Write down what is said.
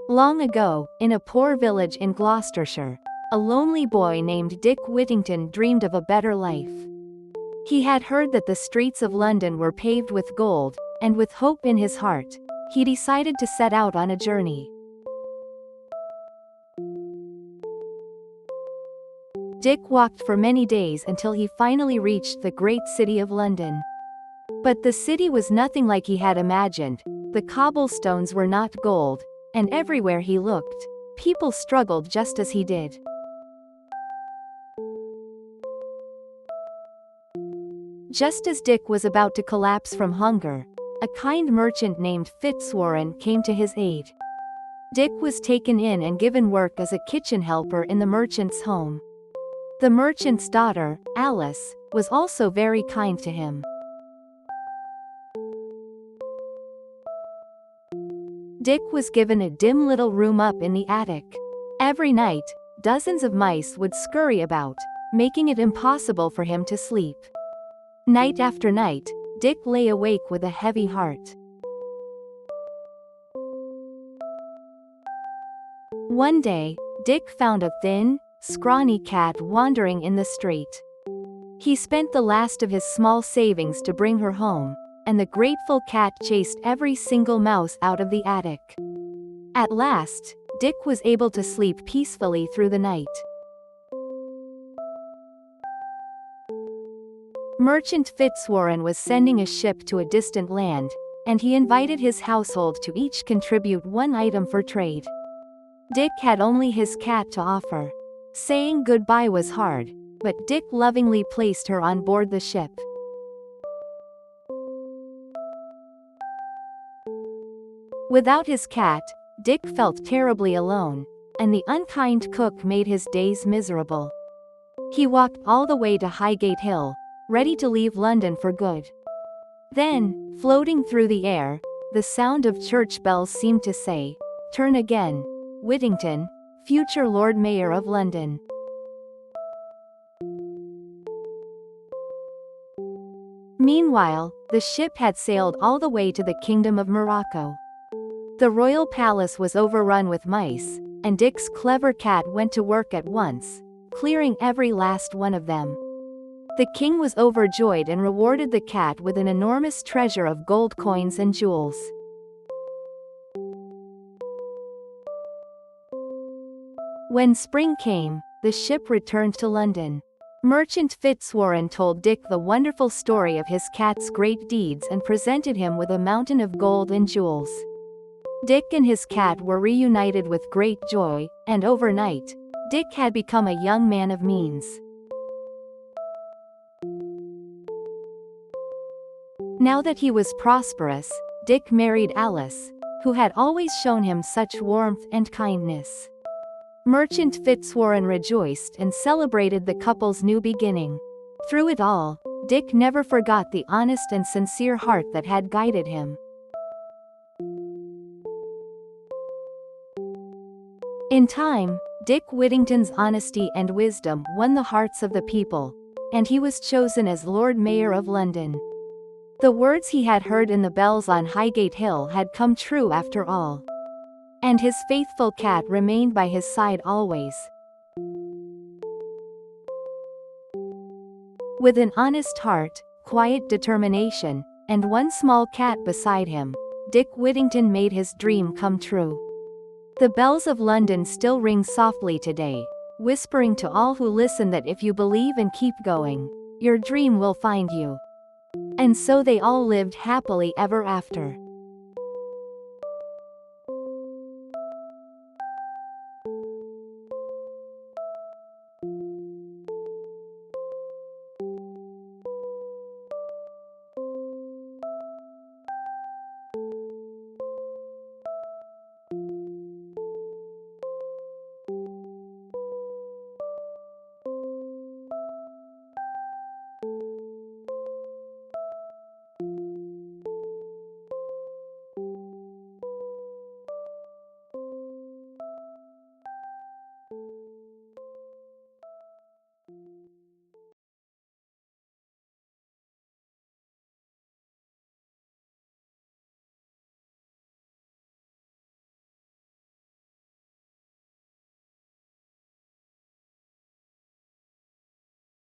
Long ago, in a poor village in Gloucestershire, a lonely boy named Dick Whittington dreamed of a better life. He had heard that the streets of London were paved with gold, and with hope in his heart, he decided to set out on a journey. Dick walked for many days until he finally reached the great city of London. But the city was nothing like he had imagined. The cobblestones were not gold, and everywhere he looked, people struggled just as he did. Just as Dick was about to collapse from hunger, a kind merchant named Fitzwarren came to his aid. Dick was taken in and given work as a kitchen helper in the merchant's home. The merchant's daughter, Alice, was also very kind to him. Dick was given a dim little room up in the attic. Every night, dozens of mice would scurry about, making it impossible for him to sleep. Night after night, Dick lay awake with a heavy heart. One day, Dick found a thin, scrawny cat wandering in the street. He spent the last of his small savings to bring her home, and the grateful cat chased every single mouse out of the attic. At last, Dick was able to sleep peacefully through the night. Merchant Fitzwarren was sending a ship to a distant land, and he invited his household to each contribute one item for trade. Dick had only his cat to offer. Saying goodbye was hard, but Dick lovingly placed her on board the ship. Without his cat, Dick felt terribly alone, and the unkind cook made his days miserable. He walked all the way to Highgate Hill, ready to leave London for good. Then, floating through the air, the sound of church bells seemed to say, "Turn again, Whittington, future Lord Mayor of London." Meanwhile, the ship had sailed all the way to the Kingdom of Morocco. The royal palace was overrun with mice, and Dick's clever cat went to work at once, clearing every last one of them. The king was overjoyed and rewarded the cat with an enormous treasure of gold coins and jewels. When spring came, the ship returned to London. Merchant Fitzwarren told Dick the wonderful story of his cat's great deeds and presented him with a mountain of gold and jewels. Dick and his cat were reunited with great joy, and overnight, Dick had become a young man of means. Now that he was prosperous, Dick married Alice, who had always shown him such warmth and kindness. Merchant Fitzwarren rejoiced and celebrated the couple's new beginning. Through it all, Dick never forgot the honest and sincere heart that had guided him. In time, Dick Whittington's honesty and wisdom won the hearts of the people, and he was chosen as Lord Mayor of London. The words he had heard in the bells on Highgate Hill had come true after all. And his faithful cat remained by his side always. With an honest heart, quiet determination, and one small cat beside him, Dick Whittington made his dream come true. The bells of London still ring softly today, whispering to all who listen that if you believe and keep going, your dream will find you. And so they all lived happily ever after.